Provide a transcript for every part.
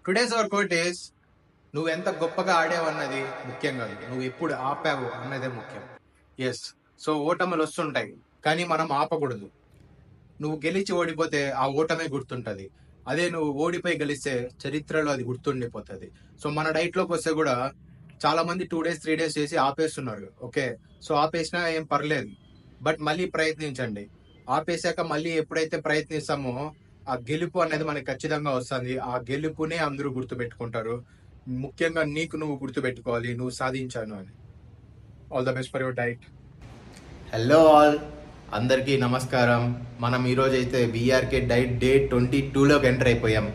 Today's hour coat is నువ్వు ఎంత గొప్పగా ఆడావు అన్నది ముఖ్యం కాదు, నువ్వు ఎప్పుడు ఆపావు అన్నదే ముఖ్యం. ఎస్, సో ఓటములు వస్తుంటాయి కానీ మనం ఆపకూడదు. నువ్వు గెలిచి ఓడిపోతే ఆ ఓటమే గుర్తుంటది. అదే నువ్వు ఓడిపోయి గెలిస్తే చరిత్రలో అది గుర్తుండిపోతుంది. సో మన డైట్ లోకి వస్తే కూడా చాలా మంది 2 days 3 days చేసి ఆపేస్తున్నారు. ఓకే, సో ఆపేసినా ఏం పర్లేదు, బట్ మళ్ళీ ప్రయత్నించండి. ఆపేశాక మళ్ళీ ఎప్పుడైతే ప్రయత్నిస్తామో ఆ గెలుపు అనేది మనకి ఖచ్చితంగా వస్తుంది. ఆ గెలుపునే అందరూ గుర్తు పెట్టుకుంటారు. ముఖ్యంగా నీకు నువ్వు గుర్తు పెట్టుకోవాలి, నువ్వు సాధించాను అని. All the best for your diet. Hello all, అందరికీ నమస్కారం. మనం ఈరోజు అయితే విఆర్కే డైట్ డే 22లోకి ఎంటర్ అయిపోయాం.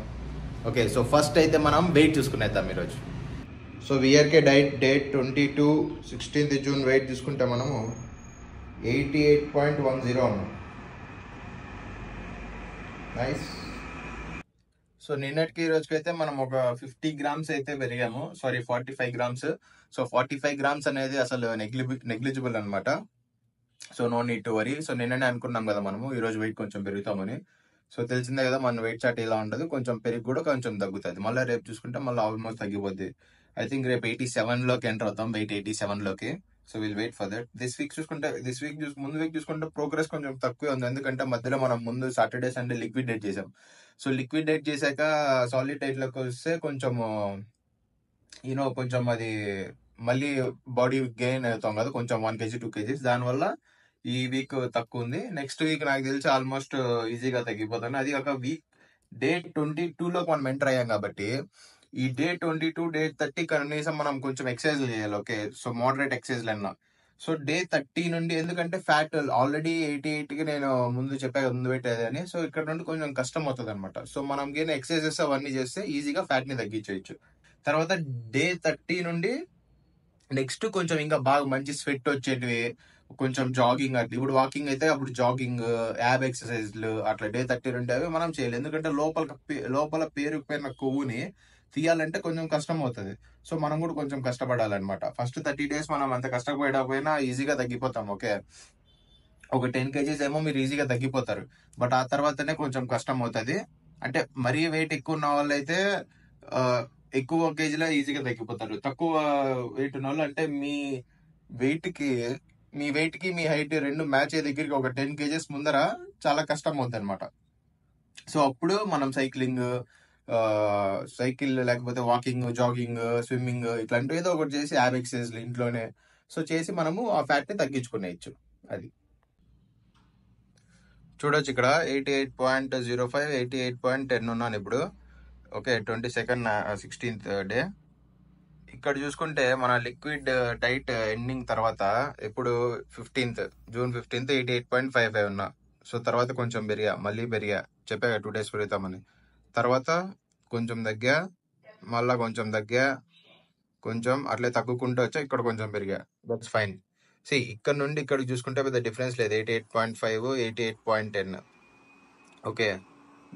ఓకే, సో ఫస్ట్ అయితే మనం వెయిట్ చూసుకునేద్దాం ఈరోజు. So VRK diet day 22 16th June weight చూసుకుంటే మనము 88.10 ఉన్నాం. నైస్. సో నిన్నటికి ఈ రోజుకి అయితే మనం ఒక 50 grams అయితే పెరిగాము. Sorry, 45 grams. సో 45 grams అనేది అసలు నెగ్లిజిబుల్ అనమాట. So no need to worry. So నిన్ననే అనుకున్నాం కదా మనము ఈ రోజు వెయిట్ కొంచెం పెరుగుతామని. సో తెలిసిందే కదా మన వెయిట్ చార్ట్ ఇలా ఉండదు, కొంచెం పెరిగి కూడా కొంచెం తగ్గుతుంది. మళ్ళీ రేపు చూసుకుంటే మళ్ళీ ఆల్మోస్ట్ తగ్గిపోద్ది. ఐ థింక్ రేపు 87లోకి ఎంటర్ అవుతాం, వెయిట్ 87లోకి. So will wait for that. ముందు వీక్ చూసుకుంటే ప్రోగ్రెస్ కొంచెం తక్కువే ఉంది, ఎందుకంటే మధ్యలో మనం ముందు సాటర్డే సండే లిక్విడ్ డైట్ చేసాం. సో లిక్విడ్ డైట్ చేశాక సాలిడ్ డైట్ లోకి వస్తే కొంచెం కొంచెం అది మళ్ళీ బాడీ గెయిన్ అవుతాం కదా, కొంచెం 1 kg 2 kgs. దానివల్ల ఈ వీక్ తక్కువ ఉంది. నెక్స్ట్ వీక్ నాకు తెలిసి ఆల్మోస్ట్ ఈజీగా తగ్గిపోతాను. అది ఒక వీక్ డే 22లోకి మనం ఎంటర్ అయ్యాం కాబట్టి ఈ డే 22 డే 30 కనీసం మనం కొంచెం ఎక్సర్సైజ్ చేయాలి. ఓకే, సో మోడరేట్ ఎక్సర్సైజ్ అన్నా. సో డే 30 నుండి, ఎందుకంటే ఫ్యాట్ ఆల్రెడీ 88కి నేను ముందు చెప్పా కదా, ముందు పెట్టేదని. సో ఇక్కడ నుండి కొంచెం కష్టం అవుతుంది అనమాట. సో మనం కానీ ఎక్సర్సైజెస్ అవన్నీ చేస్తే ఈజీగా ఫ్యాట్ ని తగ్గించేయచ్చు. తర్వాత డే 30 నుండి నెక్స్ట్ కొంచెం ఇంకా బాగా మంచి స్వెట్ వచ్చేటివి, కొంచెం జాగింగ్ అట్లా. ఇప్పుడు వాకింగ్ అయితే అప్పుడు జాగింగ్, యాబ్ ఎక్సర్సైజ్లు అట్లా డే 30 నుండి అవి మనం చేయాలి. ఎందుకంటే లోపల పేరుకుపోయిన కొవ్వుని తీయాలంటే కొంచెం కష్టం అవుతుంది. సో మనం కూడా కొంచెం కష్టపడాలన్నమాట. ఫస్ట్ 30 days మనం అంత కష్టపడకపోయినా ఈజీగా తగ్గిపోతాం. ఓకే, ఒక 10 kgs ఏమో మీరు ఈజీగా తగ్గిపోతారు, బట్ ఆ తర్వాతనే కొంచెం కష్టం అవుతుంది. అంటే మరీ వెయిట్ ఎక్కువ ఉన్న వాళ్ళు అయితే ఎక్కువ కేజీలో ఈజీగా తగ్గిపోతారు. తక్కువ వెయిట్ ఉన్న వాళ్ళు, అంటే మీ వెయిట్ కి మీ హైట్ రెండు మ్యాచ్ అయ్యే దగ్గరికి ఒక 10 kgs ముందర చాలా కష్టం అవుతుంది అనమాట. సో అప్పుడు మనం సైకిల్ లేకపోతే వాకింగ్, జాగింగ్, స్విమ్మింగ్ ఇట్లాంటివి ఏదో ఒకటి చేసి యాబ్ ఎక్సర్సైజ్ ఇంట్లోనే సో చేసి మనము ఆ ఫ్యాట్ ని తగ్గించుకునేయచ్చు. అది చూడొచ్చు ఇక్కడ 88.05 88.10 ఉన్నాను ఇప్పుడు. Okay, 22nd 16th day. ఇక్కడ చూసుకుంటే మన లిక్విడ్ డైట్ ఎండింగ్ తర్వాత ఇప్పుడు June 15th 88.55 ఉన్నా. సో తర్వాత కొంచెం మళ్ళీ పెరిగా, చెప్పా 2 days పెరుగుతామని. తర్వాత కొంచెం తగ్గా, మళ్ళా కొంచెం తగ్గా, కొంచెం అట్లే తగ్గుకుంటూ వచ్చా, ఇక్కడ కొంచెం పెరిగా. That's fine. ఇక్కడ నుండి ఇక్కడ చూసుకుంటే పెద్ద డిఫరెన్స్ లేదు, 88.5 88.10. Okay,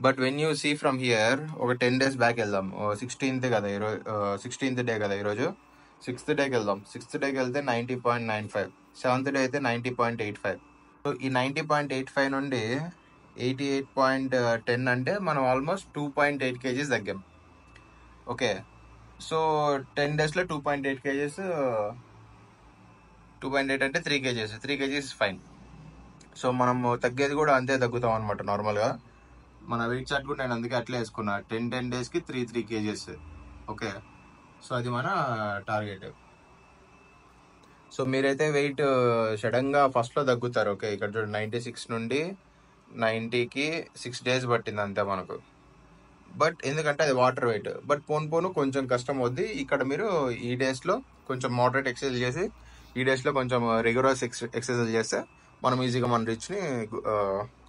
but when you see from here ఒక 10 days బ్యాక్ వెళ్దాం. 16th కదా ఈరోజు, 16th డే కదా ఈరోజు. 6th డేకి వెళ్దాం. 6th డేకి వెళ్తే 90.95, 7th డే అయితే 90.85. సో ఈ 90.85 నుండి 88.10 అంటే మనం ఆల్మోస్ట్ 2.8 kgs తగ్గాం. ఓకే, సో 10 days లో 2.8 kgs, 2.8 అంటే 3 kgs. 3 kgs fine. సో మనం తగ్గేది కూడా అంతే తగ్గుతాం అనమాట నార్మల్గా. మన వెయిట్ చార్ట్ కూడా నేను అందుకే అట్లే వేసుకున్నా, 10 days కి 3 kgs. ఓకే, సో అది మన టార్గెట్. సో మీరైతే వెయిట్ సడన్ గా ఫస్ట్ లో తగ్గుతారు. ఓకే, ఇక్కడ చూడండి 96 నుండి 90కి 6 days పట్టింది అంతే మనకు. బట్ ఎందుకంటే అది వాటర్ వెయిట్, బట్ పోను కొంచెం కష్టం అవుద్ది. ఇక్కడ మీరు ఈ డేస్ లో కొంచెం మోడరేట్ ఎక్సర్సైజ్ చేసి, ఈ డేస్ లో కొంచెం రెగ్యులర్ ఎక్సర్సైజ్ చేస్తే మనం ఈజీగా మన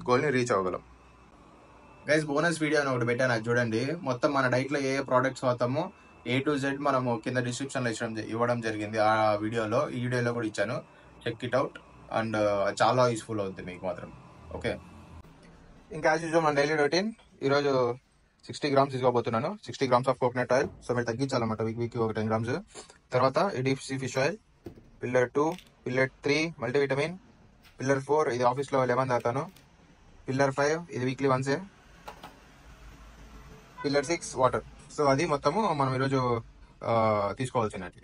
గోల్ని రీచ్ అవ్వగలం. గైస్, బోనస్ వీడియో అని ఒకటి పెట్టాను, అది చూడండి. మొత్తం మన డైట్ లో ఏ ప్రోడక్ట్స్ వాడతామో A to Z మనము కింద డిస్క్రిప్షన్ లో ఇవ్వడం జరిగింది. ఆ వీడియోలో, ఈ వీడియోలో కూడా ఇచ్చాను, చెక్ ఇట్ అవుట్. అండ్ చాలా యూస్ఫుల్ అవుతుంది మీకు మాత్రం. ఓకే, ఇంకా యాజ్ యూజువల్ మన డైలీ రొటీన్. ఈరోజు 60 grams తీసుకోబోతున్నాను, 60 grams of coconut oil. So మీరు తగ్గించాలన్నమాట వీక్ ఒక 10 grams. తర్వాత deep sea fish oil, pillar 2, pillar 3 multivitamin, pillar 4 ఇది ఆఫీస్లో లెమన్ తాగుతాను, పిల్లర్ 5 ఇది వీక్లీ వన్సే, పిల్లర్ 6 వాటర్. సో అది మొత్తము మనం ఈరోజు తీసుకోవాల్సినది.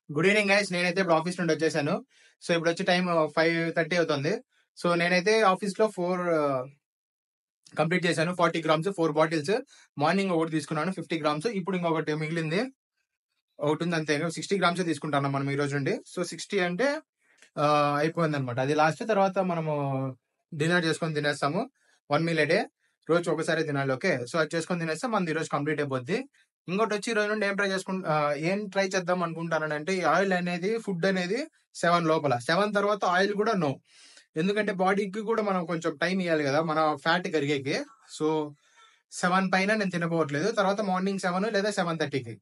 గుడ్ ఈవినింగ్ గైస్, నేనైతే ఇప్పుడు ఆఫీస్ నుండి వచ్చేసాను. సో ఇప్పుడు వచ్చి టైం 5:30 అవుతుంది. సో నేనైతే ఆఫీస్ లో 4 కంప్లీట్ చేశాను. 40 గ్రామ్స్ 4 బాటిల్స్. మార్నింగ్ ఒకటి తీసుకున్నాను 50 గ్రామ్స్. ఇప్పుడు ఇంకొకటి మిగిలింది ఒకటి ఉంది అంతే. 60 గ్రామ్స్ తీసుకుంటాను మనం ఈ రోజు నుండి. సో 60 అంటే అయిపోయింది అనమాట. అది లాస్ట్. తర్వాత మనము డిన్నర్ చేసుకొని తినేస్తాము. 1 మీల్ ఏ డే, రోజు ఒకసారి తినాలి. ఓకే, సో అది చేసుకొని తినేస్తే మనది ఈ రోజు కంప్లీట్ అయిపోద్ది. ఇంకోటి వచ్చి ఈ రోజు నుండి ఏం ట్రై చేద్దాం అనుకుంటానంటే, ఈ ఆయిల్ అనేది, ఫుడ్ అనేది 7 లోపల, 7 తర్వాత ఆయిల్ కూడా నో. ఎందుకంటే బాడీకి కూడా మనం కొంచెం టైం ఇవ్వాలి కదా మన ఫ్యాట్ కరిగేకి. సో 7 పైన నేను తినపోవట్లేదు. తర్వాత మార్నింగ్ 7 లేదా 7:30కి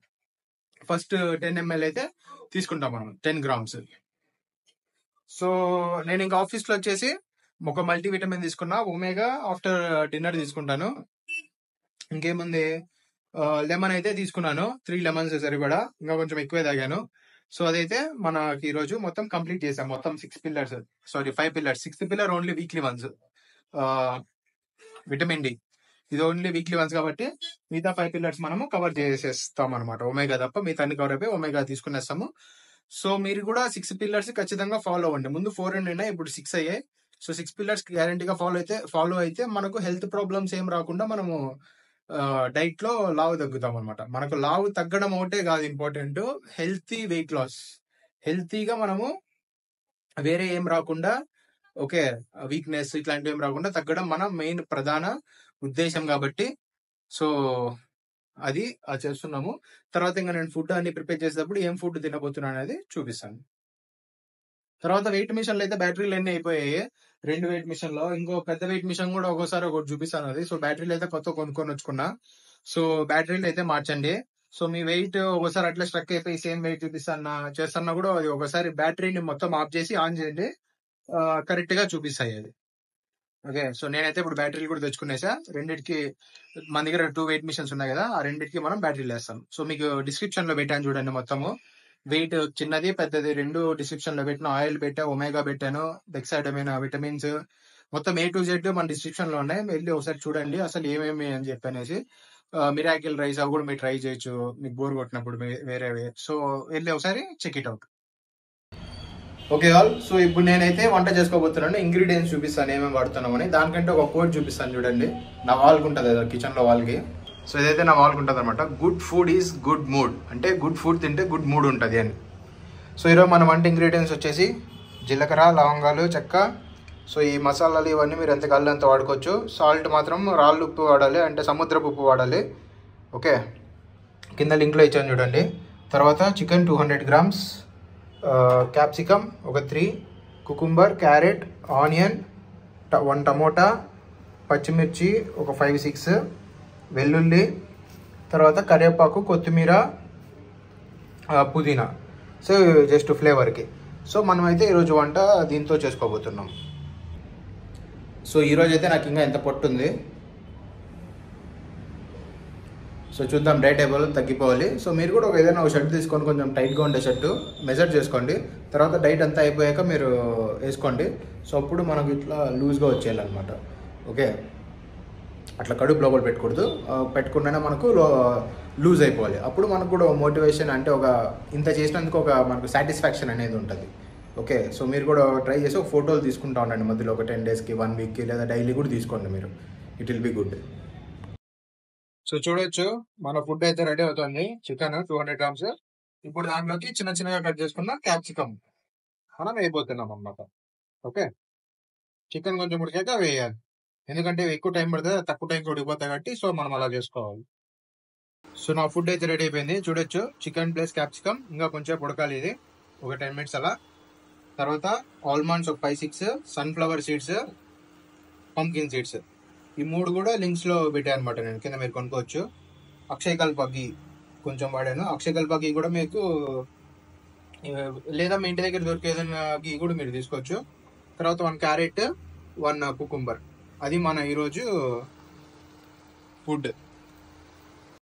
ఫస్ట్ 10 ml అయితే తీసుకుంటాం మనం, 10 గ్రామ్స్. సో నేను ఇంకా ఆఫీస్ లో వచ్చేసి ఒక మల్టీవిటమిన్ తీసుకున్నా, ఒమేగా ఆఫ్టర్ డిన్నర్ తీసుకుంటాను. ఇంకేముంది, లెమన్ అయితే తీసుకున్నాను, 3 లెమన్స్ సరిపడా, ఇంకా కొంచెం ఎక్కువే తాగాను. సో అదైతే మనకి ఈ రోజు మొత్తం కంప్లీట్ చేసాం. మొత్తం 5 pillars. 6th pillar only weekly once. Vitamin D ఇది ఓన్లీ వీక్లీ వన్స్ కాబట్టి మిగతా 5 పిల్లర్స్ మనము కవర్ చేసేస్తాం అనమాట. ఒమేగా తప్ప మిగతా అన్ని కవర్ అయిపోయి ఒమేగా తీసుకునేస్తాము. సో మీరు కూడా 6 పిల్లర్స్ ఖచ్చితంగా ఫాలో అవ్వండి. ముందు 4 ఉన్నాయి, ఇప్పుడు 6 అయ్యాయి. సో 6 పిల్లర్స్ గ్యారంటీగా ఫాలో అయితే మనకు హెల్త్ ప్రాబ్లమ్స్ ఏం రాకుండా మనము డైట్ లో లావు తగ్గుతాం అనమాట. మనకు లావు తగ్గడం ఒకటే కాదు ఇంపార్టెంట్, హెల్తీ వెయిట్ లాస్. హెల్తీగా మనము వేరే ఏం రాకుండా, ఓకే, వీక్నెస్ ఇట్లాంటివి ఏం రాకుండా తగ్గడం మన మెయిన్ ప్రధాన ఉద్దేశం కాబట్టి సో అది చేస్తున్నాము. తర్వాత ఇంకా నేను ఫుడ్ అన్ని ప్రిపేర్ చేసేటప్పుడు ఏం ఫుడ్ తినబోతున్నాను అనేది చూపిస్తాను. తర్వాత వెయిట్ మిషన్లు అయితే బ్యాటరీలు అన్ని అయిపోయాయి. 2 వెయిట్ మిషన్ లో ఇంకో పెద్ద వెయిట్ మిషన్ కూడా ఒకసారి ఒకటి చూపిస్తాను అది. సో బ్యాటరీలు అయితే కొత్త కొనుక్కొని వచ్చుకున్నా. సో బ్యాటరీలు అయితే మార్చండి. సో మీ వెయిట్ ఒకసారి అట్లా స్ట్రక్ అయిపోయి సేమ్ వెయిట్ చేస్తున్నా కూడా అది ఒకసారి బ్యాటరీని మొత్తం ఆఫ్ చేసి ఆన్ చేయండి, కరెక్ట్ గా చూపిస్తాయి అది. ఓకే, సో నేనైతే ఇప్పుడు బ్యాటరీలు కూడా తెచ్చుకునేసా. రెండింటికి మన దగ్గర 2 వెయిట్ మిషన్స్ ఉన్నాయి కదా, ఆ రెండింటికి మనం బ్యాటరీలు వేస్తాం. సో మీకు డిస్క్రిప్షన్ లో పెట్టాను చూడండి, మొత్తము వెయిట్ చిన్నది పెద్దది 2 డిస్క్రిప్షన్ లో పెట్టిన. ఆయిల్ పెట్టా, ఒమేగా పెట్టాను, డెక్సాడమిన్, విటమిన్స్, మొత్తం A to Z మన డిస్క్రిప్షన్ లో ఉన్నాయి. వెళ్ళి ఒకసారి చూడండి అసలు ఏమేమి అని చెప్పనేసి. మిరాకిల్ రైస్ అవి కూడా మీరు ట్రై చేయొచ్చు మీకు బోర్ కొట్టినప్పుడు వేరేవి. సో వెళ్ళి ఒకసారి check it out. Okay all, so ఇప్పుడు నేనైతే వంట చేసుకోబోతున్నాను. ఇంగ్రీడియంట్స్ చూపిస్తాను ఏమేమి వాడుతున్నామని. దానికంటే ఒక కోడ్ చూపిస్తాను చూడండి, నా వాల్కి ఉంటుంది కదా కిచెన్ లో వాల్కి. సో ఇదైతే నా వాల్కి ఉంటుంది అనమాట. Good food is good mood, అంటే గుడ్ ఫుడ్ తింటే గుడ్ మూడ్ ఉంటుంది అని. సో ఈరోజు మన వంట ఇంగ్రీడియంట్స్ వచ్చేసి జీలకర్ర, లవంగాలు, చెక్క. సో ఈ మసాలాలు ఇవన్నీ మీరు ఎంత కళ్ళంత వాడుకోవచ్చు. సాల్ట్ మాత్రం రాళ్ళు ఉప్పు వాడాలి, అంటే సముద్రపు ఉప్పు వాడాలి. ఓకే, కింద లింక్లో ఇచ్చాను చూడండి. తర్వాత చికెన్ 200 గ్రామ్స్, క్యాప్సికమ్ ఒక 3, కుకుంబర్, క్యారెట్, ఆనియన్ 1 టమోటా, పచ్చిమిర్చి ఒక 5-6, వెల్లుల్లి, తర్వాత కరివేపాకు, కొత్తిమీర, పుదీనా. So just ఫ్లేవర్కి. సో మనమైతే ఈరోజు వంట దీంతో చేసుకోబోతున్నాం. సో ఈరోజు అయితే నాకు ఇంకా ఎంత పొట్టు ఉంది. సో చూద్దాం, డైట్ అయిపోవాలి, తగ్గిపోవాలి. సో మీరు కూడా ఏదైనా ఒక షర్ట్ తీసుకొని కొంచెం టైట్గా ఉండే షర్టు మెజర్ చేసుకోండి. తర్వాత డైట్ అంతా అయిపోయాక మీరు వేసుకోండి. సో అప్పుడు మనకు ఇట్లా లూజ్గా వచ్చేయాలన్నమాట. ఓకే, అట్లా కడుపు లోపల పెట్టకూడదు, పెట్టుకుంటేనే మనకు లూజ్ అయిపోవాలి. అప్పుడు మనకు కూడా మోటివేషన్, అంటే ఒక ఇంత చేసినందుకు ఒక మనకు సాటిస్ఫాక్షన్ అనేది ఉంటుంది. ఓకే, సో మీరు కూడా ట్రై చేసి ఒక ఫోటోలు తీసుకుంటా ఉండండి మధ్యలో, ఒక 10 డేస్కి, 1 వీక్కి, లేదా డైలీ కూడా తీసుకోండి మీరు. It will be good. So చూడొచ్చు మన ఫుడ్ అయితే రెడీ అవుతుంది. Chicken 200 grams. ఇప్పుడు దాంట్లోకి చిన్న చిన్నగా కట్ చేసుకున్న క్యాప్సికమ్ మనం వేయబోతున్నాం అన్నమాట. ఓకే, చికెన్ కొంచెం ఉడికాక వేయాలి, ఎందుకంటే ఎక్కువ టైం పడుతుంది, తక్కువ టైంకి ఉడికిపోతాయి కాబట్టి. సో మనం అలా చేసుకోవాలి. సో నా ఫుడ్ అయితే రెడీ అయిపోయింది. చూడొచ్చు, చికెన్ ప్లస్ క్యాప్సికమ్ ఇంకా కొంచెం ఉడకాలి ఇది, ఒక 10 మినిట్స్ అలా. తర్వాత ఆల్మండ్స్ ఒక 5-6, సన్ఫ్లవర్ సీడ్స్, పంకిన్ సీడ్స్, ఈ 3 కూడా లింక్స్ లో పెట్టాను అనమాట నేను, కింద మీరు కొనుక్కోవచ్చు. అక్షయకల్ప గీ కొంచెం వాడాను. అక్షయకల్ప గీ కూడా మీకు, లేదా మీ ఇంటి దగ్గర దొరికే ఏదైనా గీ కూడా మీరు తీసుకోవచ్చు. తర్వాత 1 క్యారెట్, 1 కుకుంబర్. అది మన ఈరోజు ఫుడ్.